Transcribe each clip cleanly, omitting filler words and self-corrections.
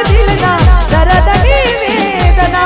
દિલના દર્દની વેદના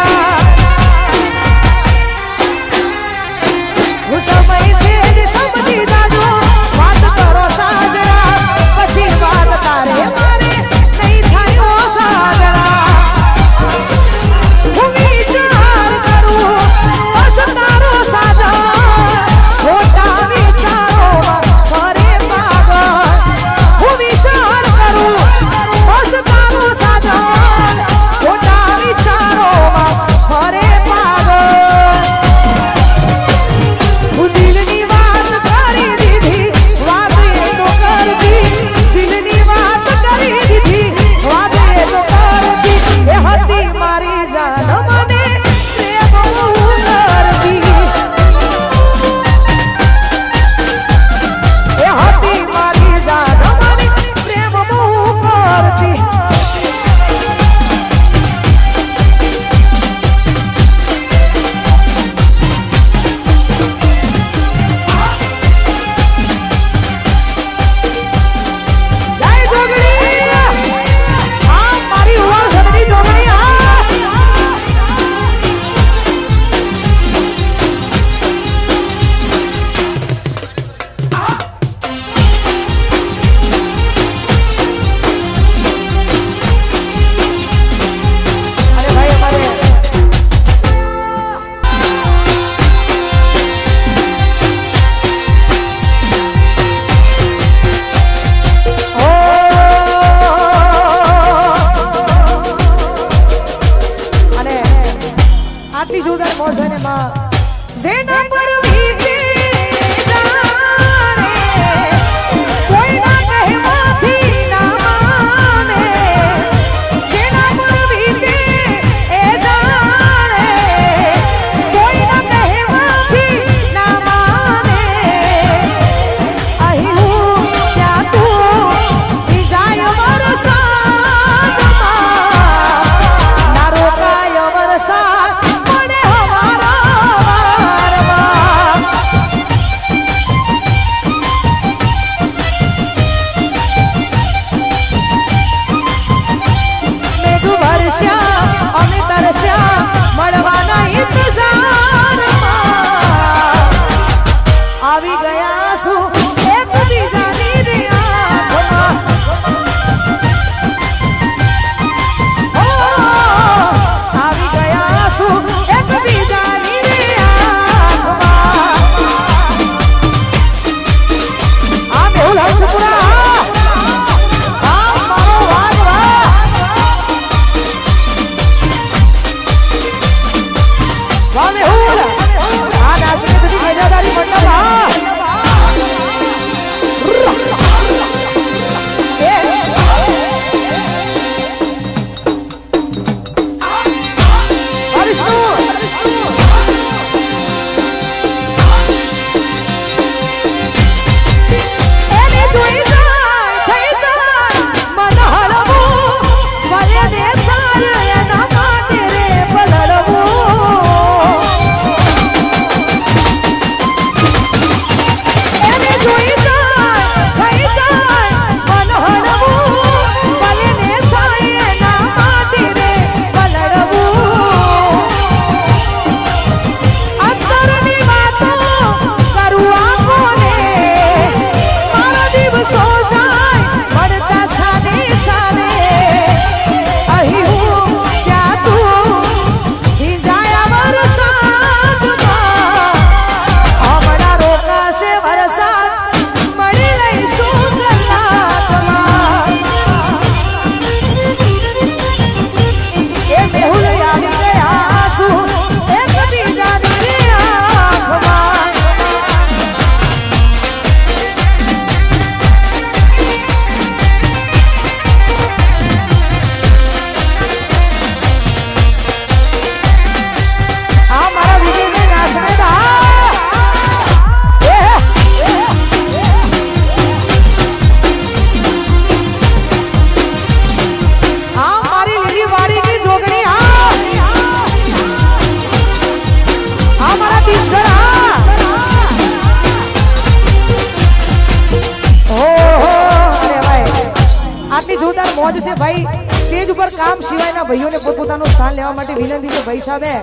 મોજ છે ભાઈ સ્ટેજ ઉપર કામ સિવાયના ભાઈઓને પોતપોતાનું સ્થાન લેવા માટે વિનંતી છે ભાઈ સાહેબે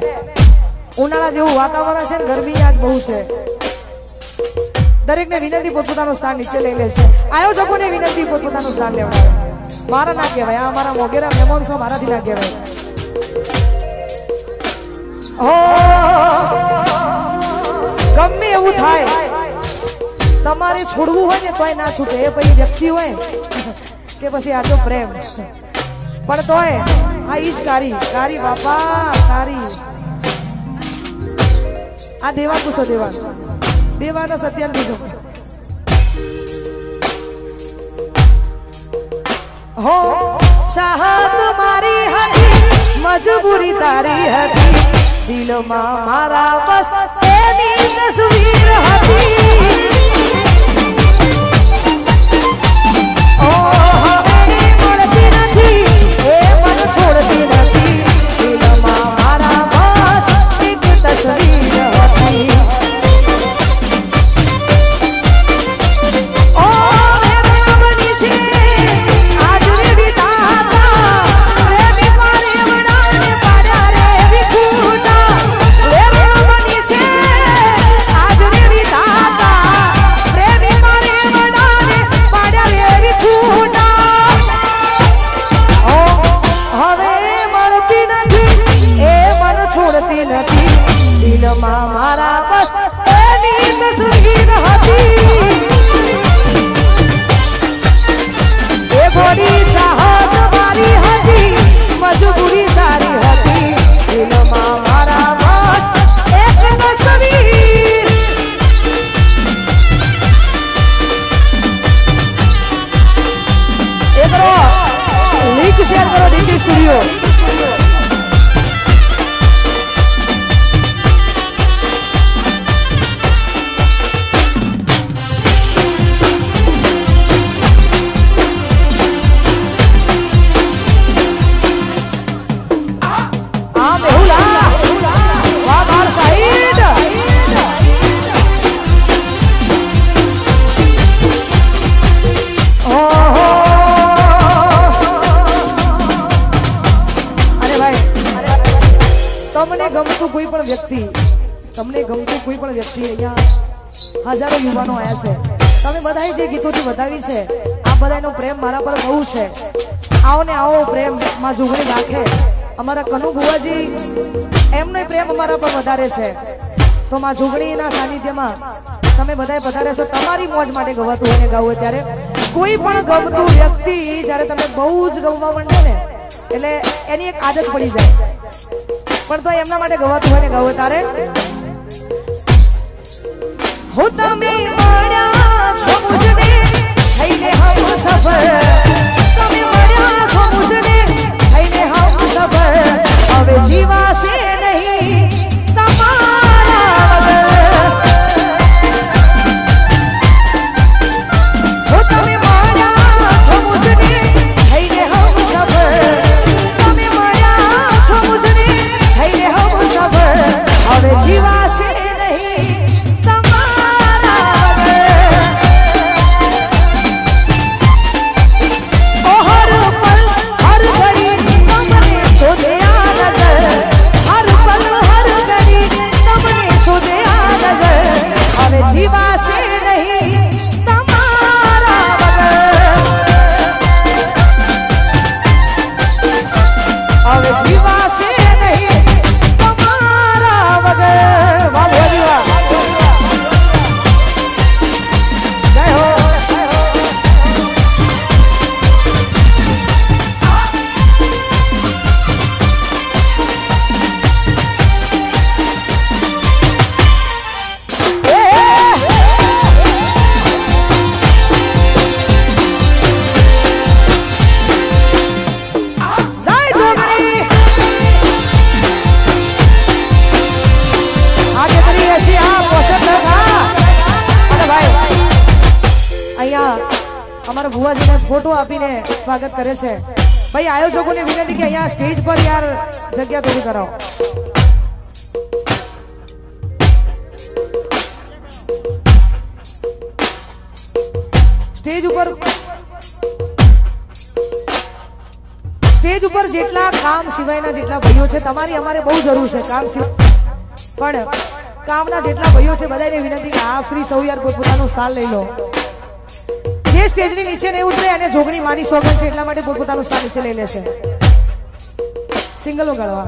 ઉનાળા જેવું વાતાવરણ છે ને ગરમી આજ બહુ છે દરેકને વિનંતી પોતપોતાનું સ્થાન નીચે લઈ લે છે આયોજકોને વિનંતી પોતપોતાનું સ્થાન લેવડાવે મારા ના કહેવાય આ અમારા મોગેરા મહેમાન છો મારાથી ના કહેવાય ગમે એવું થાય તમારે છોડવું હોય ને તોય ના છૂટે એ પછી વ્યક્તિ હોય કે પછી આ તો પ્રેમ પણ તોય આ ઈ જ કારી બાપા કારી આ દેવા પૂછો દેવાના સત્યાન પૂછો હો ચાહત મારી હતી મજબૂરી તારી હતી દિલમાં મારા બસ એની તસવીર હતી ઓ હવે મળતી નથી એ મન છોડતી નથી દિલમાં મારા બસ એક તસવીર હતી ઓ બની છે આજ રે વિધાતા પ્રેમી મારે વડાને પાડ્યા રે વિખૂટા બની છે આજ રે વિધાતા પ્રેમી મારે વડાને પાડ્યા રે વિખૂટા ઓ હવે મળતી નથી એ મન છોડતી નથી દિલમાં મારા બસ એની તસવીર હતી એ ગોરી ચાહત મારી હતી મજબૂરી તારી હતી દિલમાં મારા બસ એક તસવીર એ કરો લિંક શેર કરો ડીકે સ્ટુડિયો તમને ગમતું કોઈ પણ વ્યક્તિ અહીંયા હજારો યુવાનો આવ્યા છે તમે બધાએ જે ગીતોથી વધાવી છે આ બધાનો પ્રેમ મારા પર બહુ છે આવો ને આવો પ્રેમ માં જોગણી રાખે અમારા કનુ બુવાજી એમનો પ્રેમ અમારા પર વધારે છે તો માં જોગણીના સાનિધ્યમાં તમે બધાએ પધાર્યા છો તમારી મોજ માટે ગવાતું હોય ને ગાવું ત્યારે કોઈ પણ ગમતું વ્યક્તિ જ્યારે તમે બહુ જ ગમવા માંડે ને એટલે એની એક આદત પડી જાય પણ તો એમના માટે ગવાતું હોય ને ગાવું તારે हो तमे મળ્યા છો મુજને થઈને હમ સફર તમે મળ્યા છો મુજને થઈને હમ સફર હવે જીવાશે નહીં તમારા વગર હો તમે મળ્યા છો મુજને થઈને હમ સફર તમે મળ્યા છો મુજને થઈને હમ સફર હવે જીવાશે અમારા ભુવાજીને ફોટો આપીને સ્વાગત કરે છે ભાઈ આયોજકોને વિનંતી કે અહીંયા સ્ટેજ પર યાર જગ્યા થોડી કરાવો સ્ટેજ ઉપર સ્ટેજ ઉપર જેટલા કામ સિવાયના જેટલા ભાઈઓ છે તમારી અમારે બહુ જરૂર છે કામ સિવાય પણ કામના જેટલા ભાઈઓ છે બધાને વિનંતી કે આ ફ્રી સૌ યાર પોતપોતાનું સ્થાન લઈ લો જે સ્ટેજની નીચે નહીં ઉતરે અને જોગણી મારી સોગન છે એટલા માટે પોતપોતાનું સ્થાન નીચે લઈ લેશે સિંગલો ગાળવા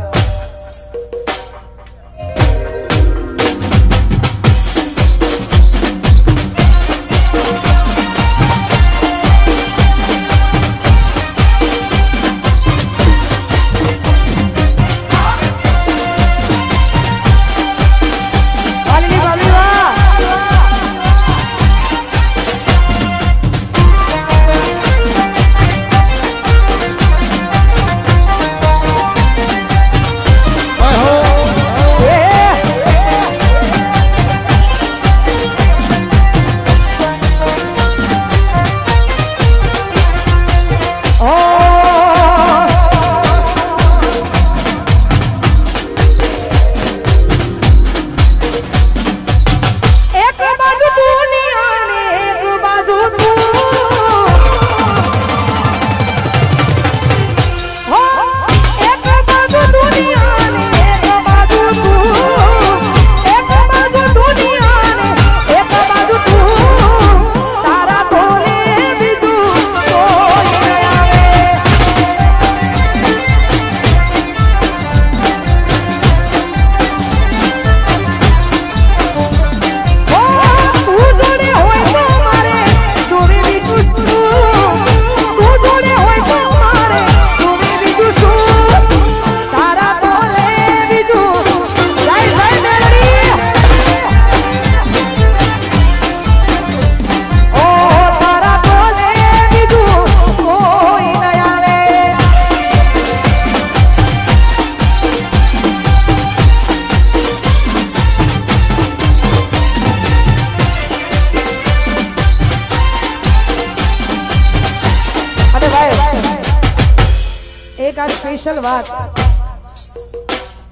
સ્પેશિયલ વાત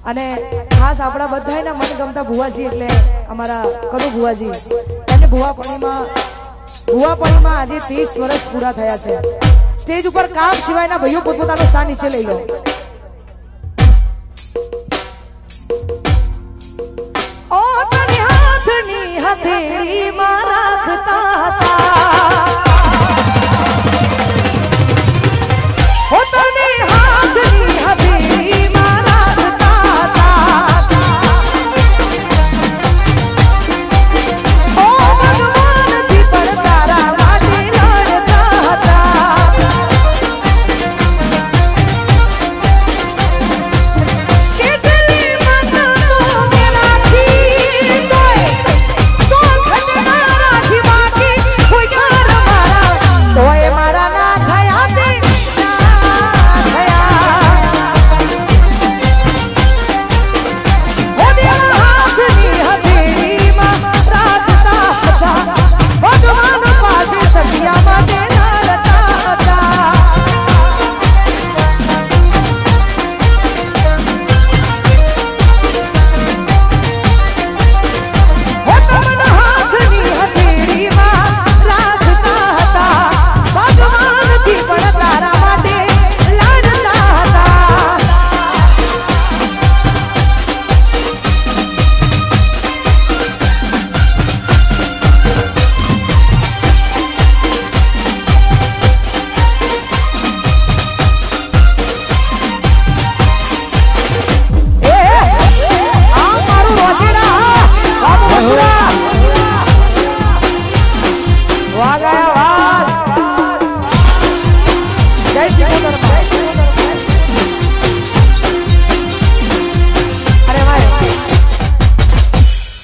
અને ખાસ આપણા બધાના મનગમતા ભુવાજી એટલે અમારા કનુ ભુવાજી એમને ભુવાપણીમાં આજે 30 વર્ષ પૂરા થયા છે સ્ટેજ ઉપર કામ સિવાયના ભાઈઓ પોતપોતાનું સ્થાન નીચે લઈ લો ઓ તને હાથની હથેળીમાં રાખતા હતા ઓ તને હાથની હથેળીમાં રાખતા હતા ઓ ભગવાનથી પણ તારા માટે લડતા હતા કેટલી મન્નતો મેં રાખી તોય ચોખટ ના રાખી બાકી કોઈ ઘર મારા તોય મારા ના થયા તે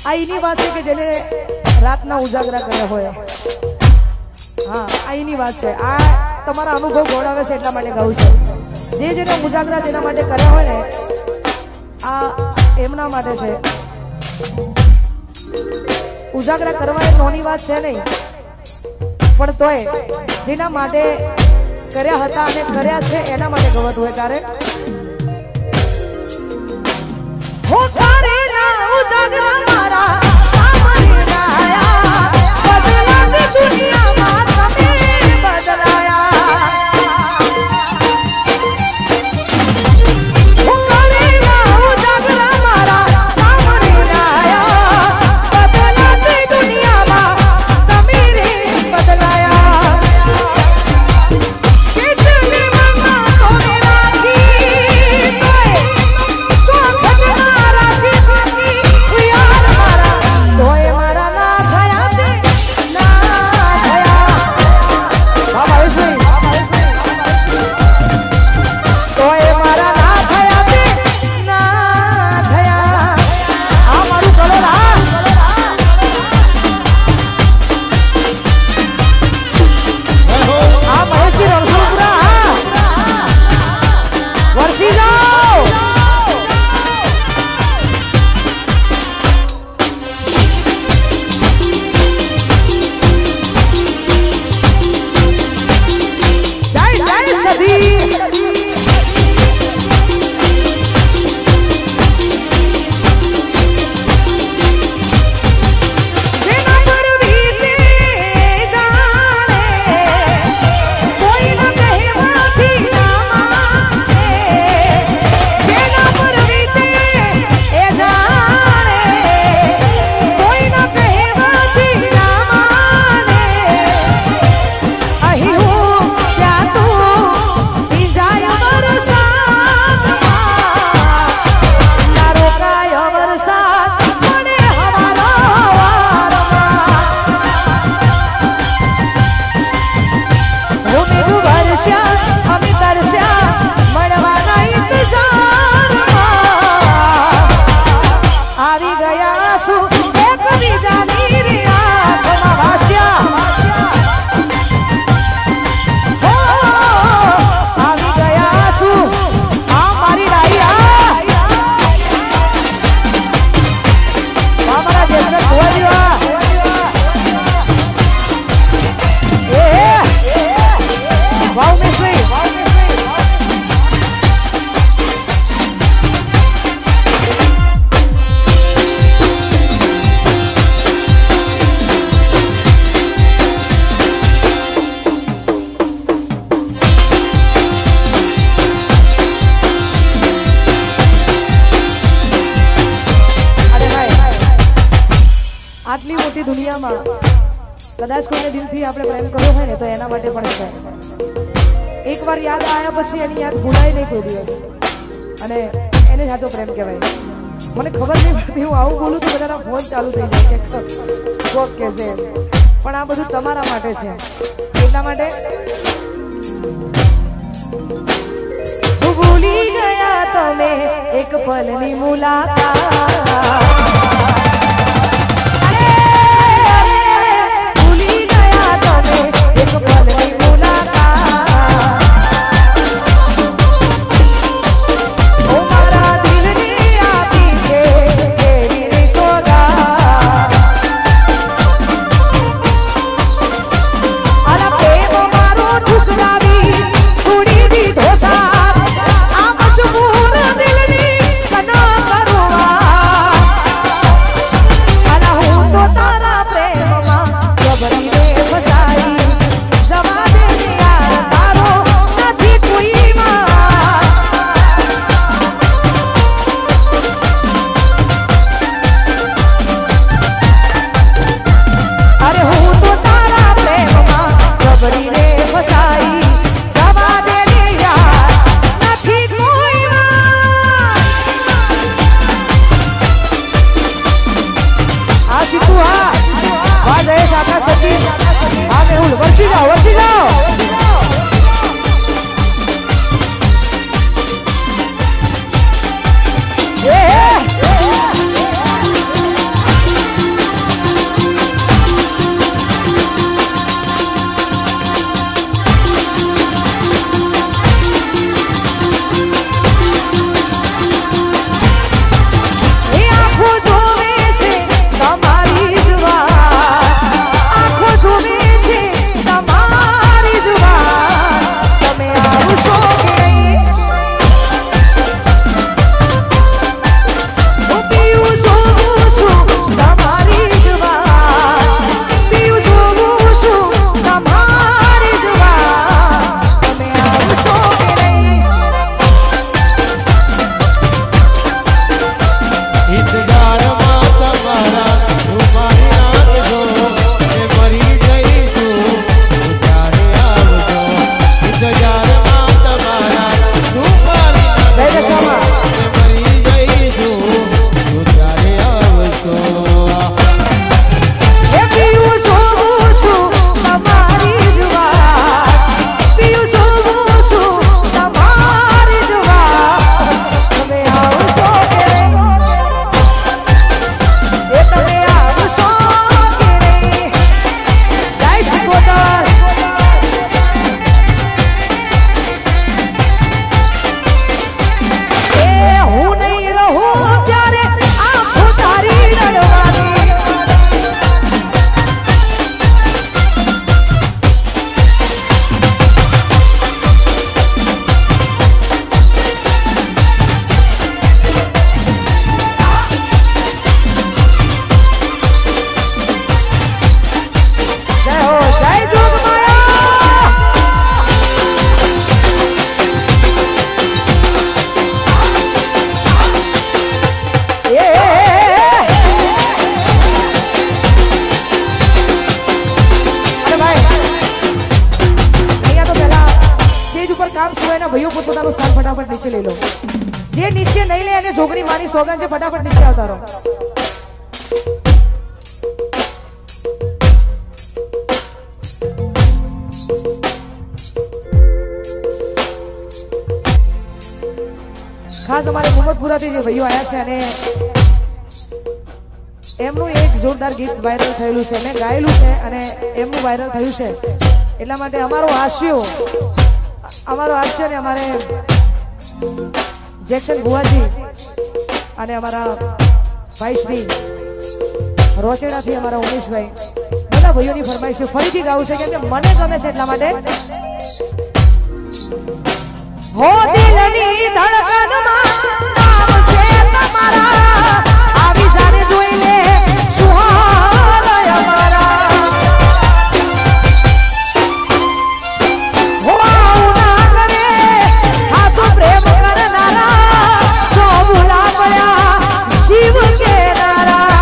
આઈની વાત છે કે જેને રાતના ઉજાગરા કર્યા હોય હા આઈની વાત છે આ તમારા અનુભવ ગોળાવે છે એટલા માટે ગાઉં છે જેને ઉજાગરા જેના માટે કર્યા હોય ને આ એમના માટે છે ઉજાગરા કરવા એ નાની વાત છે નહીં પણ તોય જેના માટે કર્યા હતા અને કર્યા છે એના માટે ગવત હોય તારે હો કરેલા ઉજાગરા મારા સામને આયા બદલાતી દુનિયામાં તમે બદલાયા આખી દુનિયામાં કદાચ કોઈને દિલથી આપણે પ્રેમ કર્યો હોય ને તો એના માટે પણ છે. એકવાર યાદ આવ્યા પછી એની યાદ ભૂલાય નહીં કોઈ દિવસ, અને એને સાચો પ્રેમ કહેવાય. મને ખબર નહીં પડતી, હું આવું બોલું તો બધાના ફોન ચાલુ થઈ જાય કે કોક કે છે, પણ આ બધું તમારા માટે છે. એટલા માટે ભૂલી ગયા તમે એક પલની મુલાકાત. ભાઈઓ પોતાનું સ્થાન ફટાફટ નીચે લઈ લો. જે નીચે નહીં લે અને જોગણી માની સોગન છે, ફટાફટ નીચે આવતા રહો. ખાસ અમારે મોહમ્મદપુરાથી જે ભાઈઓ આવ્યા છે અને એમનું એક જોરદાર ગીત વાયરલ થયેલું છે, મેં ગાયેલું છે અને એમનું વાયરલ થયું છે. એટલા માટે અમારો હાસ્ય ને અમારે જેક્શન બુવાજી અને અમારા ભાઈ શ્રી રોચેડાથી અમારા ઉમેશભાઈ, બધા ભાઈઓની ફરમાઈશ ફરીથી ગાવું છે કેમ કે મને ગમે છે. એટલા માટે હો દિલની ધડકનમાં નામ છે તમારા, આવી જાને જોઈ લે સુહાગ અમારા. હો ના કરે હાથો પ્રેમ કરનારા, જો ભૂલા ગયા શિવ કે નારા.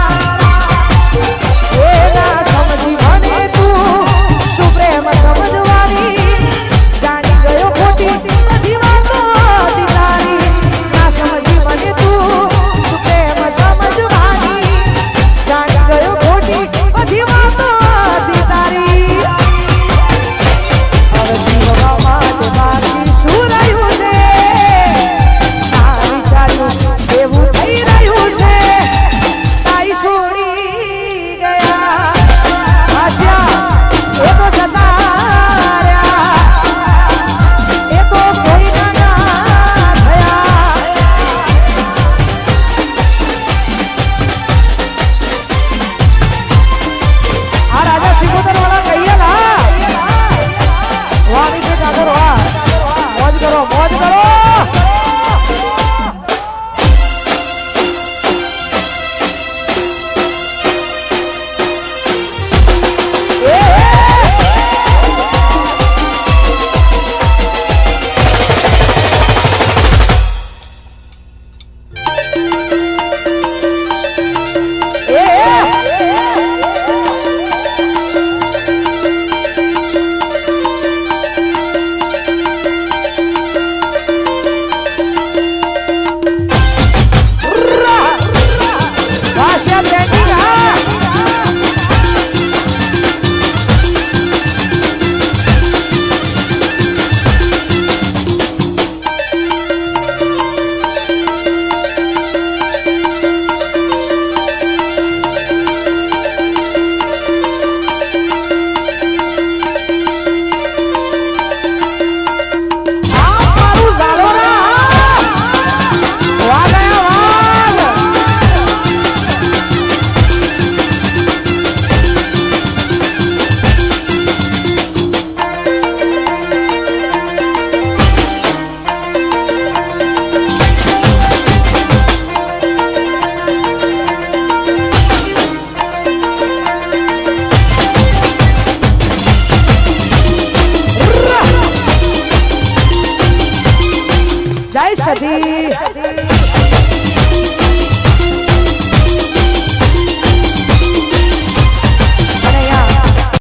જય સતી